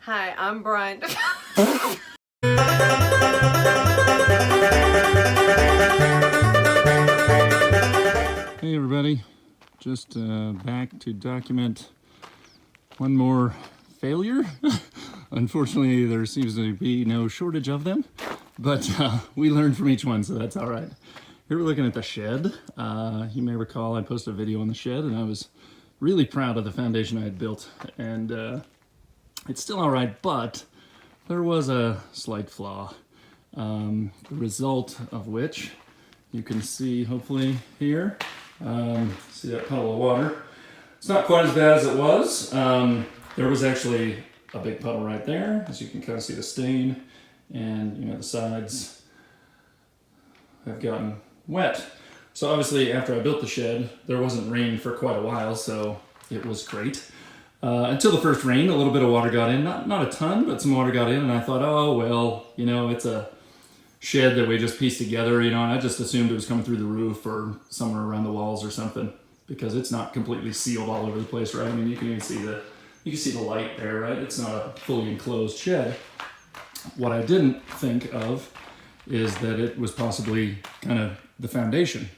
Hi, I'm Brian. Hey everybody, just back to document one more failure. Unfortunately, there seems to be no shortage of them, but we learned from each one, so that's all right. Here we're looking at the shed. You may recall I posted a video on the shed, and I was really proud of the foundation I had built, and it's still all right, but there was a slight flaw, the result of which you can see hopefully here. See that puddle of water? It's not quite as bad as it was. There was actually a big puddle right there, as you can kind of see the stain, and you know the sides have gotten wet. So obviously after I built the shed, there wasn't rain for quite a while, so it was great. Until the first rain, a little bit of water got in, not a ton, but some water got in, and I thought, oh well, you know, it's a shed that we just pieced together, you know, and I just assumed it was coming through the roof or somewhere around the walls or something, because it's not completely sealed all over the place, right? I mean, you can even see the light there, right? It's not a fully enclosed shed. What I didn't think of is that it was possibly kind of the foundation,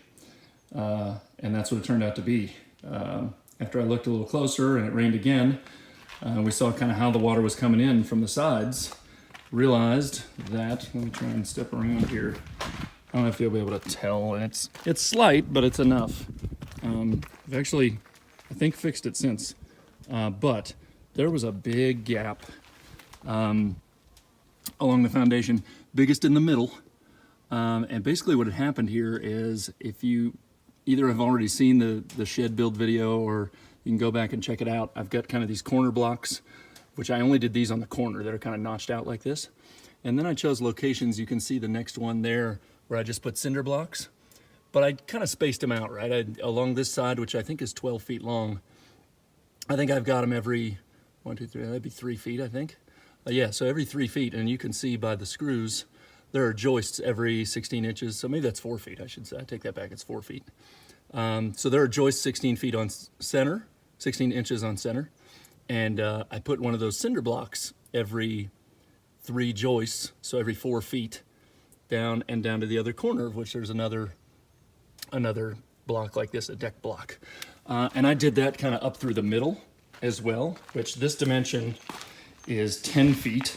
and that's what it turned out to be. After I looked a little closer and it rained again, we saw kind of how the water was coming in from the sides. Realized that, let me try and step around here. I don't know if you'll be able to tell. It's slight, but it's enough. I've actually, I think, fixed it since. But there was a big gap along the foundation, biggest in the middle. And basically what had happened here is, if you either have already seen the shed build video, or you can go back and check it out, I've got kind of these corner blocks, which I only did these on the corner that are kind of notched out like this. And then I chose locations. You can see the next one there where I just put cinder blocks, but I kind of spaced them out, right? Along this side, which I think is 12 feet long, I think I've got them every 1, 2, 3, that'd be 3 feet, I think. Yeah, so every 3 feet, and you can see by the screws, there are joists every 16 inches. So maybe that's 4 feet, I should say. I take that back, it's 4 feet. So there are joists 16 feet on center, 16 inches on center. And I put one of those cinder blocks every 3 joists, so every 4 feet, down and down to the other corner, of which there's another block like this, a deck block. And I did that kind of up through the middle as well, which this dimension is 10 feet.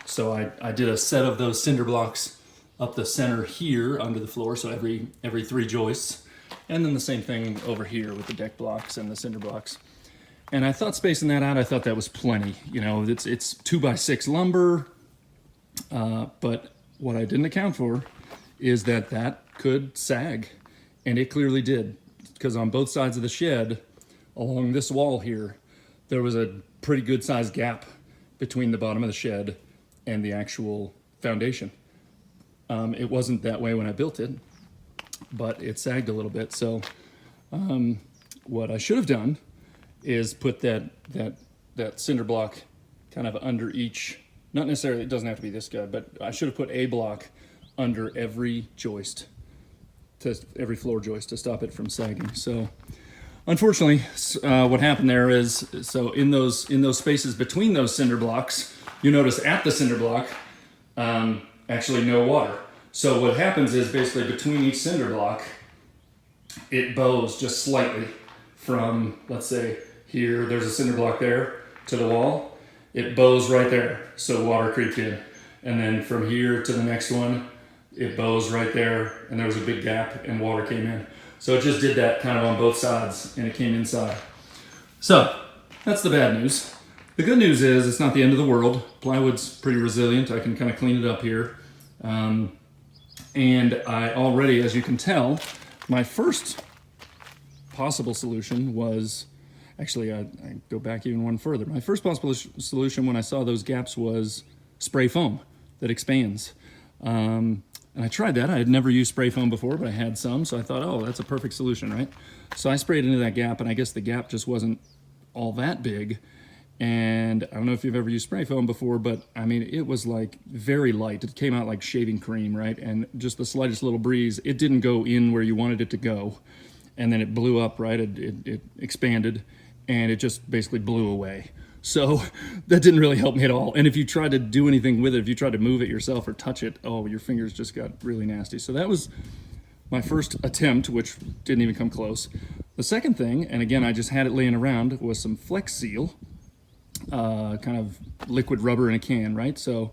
So I did a set of those cinder blocks up the center here under the floor, so every 3 joists. And then the same thing over here with the deck blocks and the cinder blocks. And I thought spacing that out, I thought that was plenty. You know, it's 2x6 lumber, but what I didn't account for is that could sag, and it clearly did, because on both sides of the shed, along this wall here, there was a pretty good sized gap between the bottom of the shed and the actual foundation. It wasn't that way when I built it, but it sagged a little bit. So what I should have done is put that cinder block kind of under each, not necessarily, it doesn't have to be this guy, but I should have put a block under every joist, every floor joist, to stop it from sagging. So unfortunately, what happened there is, so in those spaces between those cinder blocks, you notice at the cinder block, actually no water. So what happens is, basically between each cinder block, it bows just slightly from, let's say, here, there's a cinder block there to the wall. It bows right there, so water creeped in. And then from here to the next one, it bows right there, and there was a big gap, and water came in. So it just did that kind of on both sides, and it came inside. So that's the bad news. The good news is it's not the end of the world. Plywood's pretty resilient. I can kind of clean it up here. And I already, as you can tell, my first possible solution was, actually, I go back even one further. My first possible solution when I saw those gaps was spray foam that expands. And I tried that. I had never used spray foam before, but I had some, so I thought, oh, that's a perfect solution, right? So I sprayed into that gap, and I guess the gap just wasn't all that big. And I don't know if you've ever used spray foam before, but I mean, it was like very light. It came out like shaving cream, right? And just the slightest little breeze, it didn't go in where you wanted it to go. And then it blew up, right? It expanded, and it just basically blew away. So that didn't really help me at all. And if you tried to do anything with it, if you tried to move it yourself or touch it, oh, your fingers just got really nasty. So that was my first attempt, which didn't even come close. The second thing, and again, I just had it laying around, was some Flex Seal, kind of liquid rubber in a can, right? So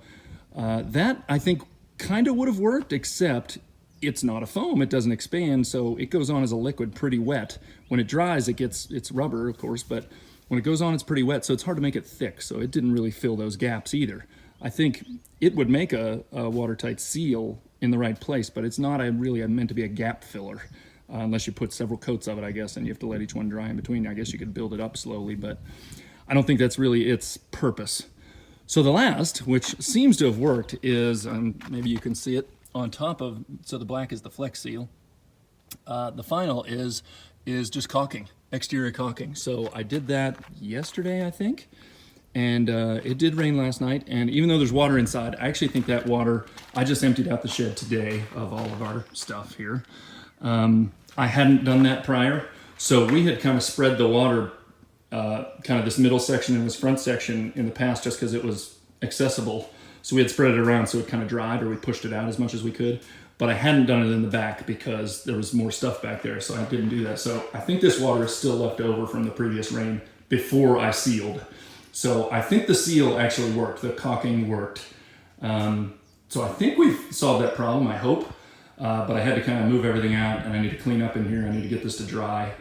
that I think kind of would have worked, except it's not a foam, it doesn't expand, so it goes on as a liquid pretty wet. When it dries, it's rubber, of course, but when it goes on, it's pretty wet, so it's hard to make it thick, so it didn't really fill those gaps either. I think it would make a watertight seal in the right place, but it's not really meant to be a gap filler, unless you put several coats of it, I guess, and you have to let each one dry in between. I guess you could build it up slowly, but I don't think that's really its purpose. So the last, which seems to have worked, is, maybe you can see it on top of, so the black is the Flex Seal. The final is just caulking, exterior caulking. So I did that yesterday, I think, and it did rain last night, and even though there's water inside, I actually think that water, I just emptied out the shed today of all of our stuff here. I hadn't done that prior, so we had kind of spread the water, kind of this middle section and this front section in the past just because it was accessible. So we had spread it around so it kind of dried, or we pushed it out as much as we could. But I hadn't done it in the back because there was more stuff back there, so I didn't do that. So I think this water is still left over from the previous rain before I sealed. So I think the seal actually worked, the caulking worked. So I think we've solved that problem, I hope. But I had to kind of move everything out, and I need to clean up in here. I need to get this to dry.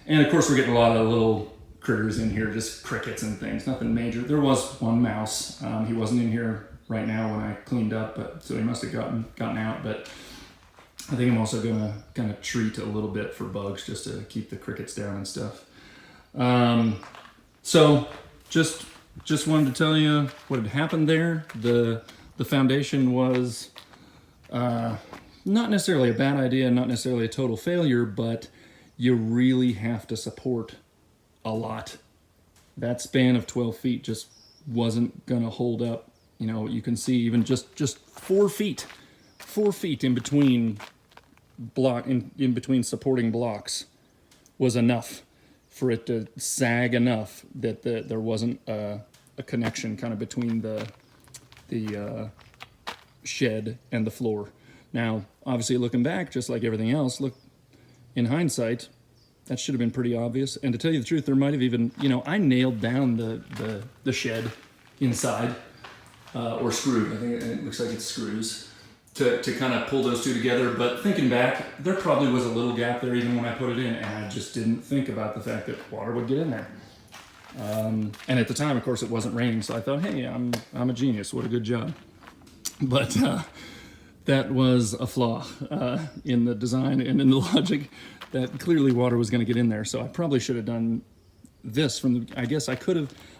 And of course we're getting a lot of little critters in here, just crickets and things, nothing major. There was one mouse. He wasn't in here right now when I cleaned up, but so he must have gotten out. But I think I'm also gonna kind of treat a little bit for bugs just to keep the crickets down and stuff. So just wanted to tell you what had happened there. The foundation was not necessarily a bad idea, not necessarily a total failure, but you really have to support a lot. That span of 12 feet just wasn't gonna hold up. You know, you can see even just 4 feet in between in between supporting blocks was enough for it to sag enough that there wasn't a connection kind of between the shed and the floor. Now, obviously looking back, just like everything else, look, in hindsight, that should have been pretty obvious. And to tell you the truth, there might have even, you know, I nailed down the shed inside, or screwed. I think it looks like it's screws to kind of pull those two together. But thinking back, there probably was a little gap there even when I put it in, and I just didn't think about the fact that water would get in there. And at the time, of course, it wasn't raining, so I thought, hey, I'm a genius. What a good job. But that was a flaw in the design and in the logic, that clearly water was going to get in there. So I probably should have done this from the, I guess I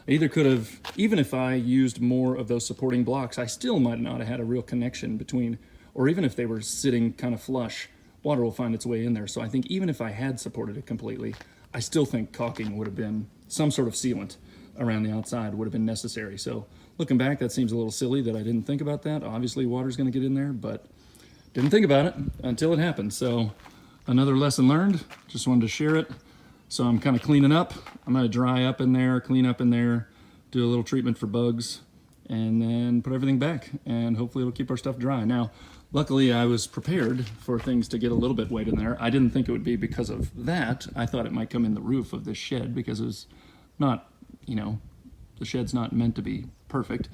either could have, even if I used more of those supporting blocks, I still might not have had a real connection between, or even if they were sitting kind of flush, water will find its way in there. So I think even if I had supported it completely, I still think caulking would have been, some sort of sealant around the outside would have been necessary. So looking back, that seems a little silly that I didn't think about that. Obviously water's going to get in there, but didn't think about it until it happened. So another lesson learned, just wanted to share it. So I'm kind of cleaning up. I'm going to dry up in there, clean up in there, do a little treatment for bugs, and then put everything back, and hopefully it'll keep our stuff dry. Now, luckily I was prepared for things to get a little bit wet in there. I didn't think it would be because of that. I thought it might come in the roof of this shed because it was not, you know, the shed's not meant to be perfect.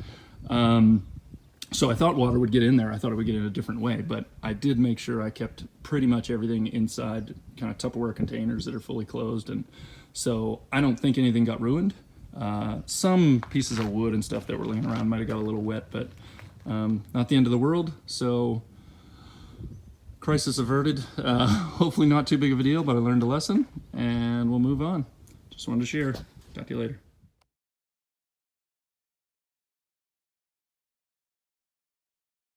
So I thought water would get in there. I thought it would get in a different way, but I did make sure I kept pretty much everything inside kind of Tupperware containers that are fully closed. And so I don't think anything got ruined. Some pieces of wood and stuff that were laying around might have got a little wet, but not the end of the world. So crisis averted. Hopefully not too big of a deal, but I learned a lesson and we'll move on. Just wanted to share. Talk to you later.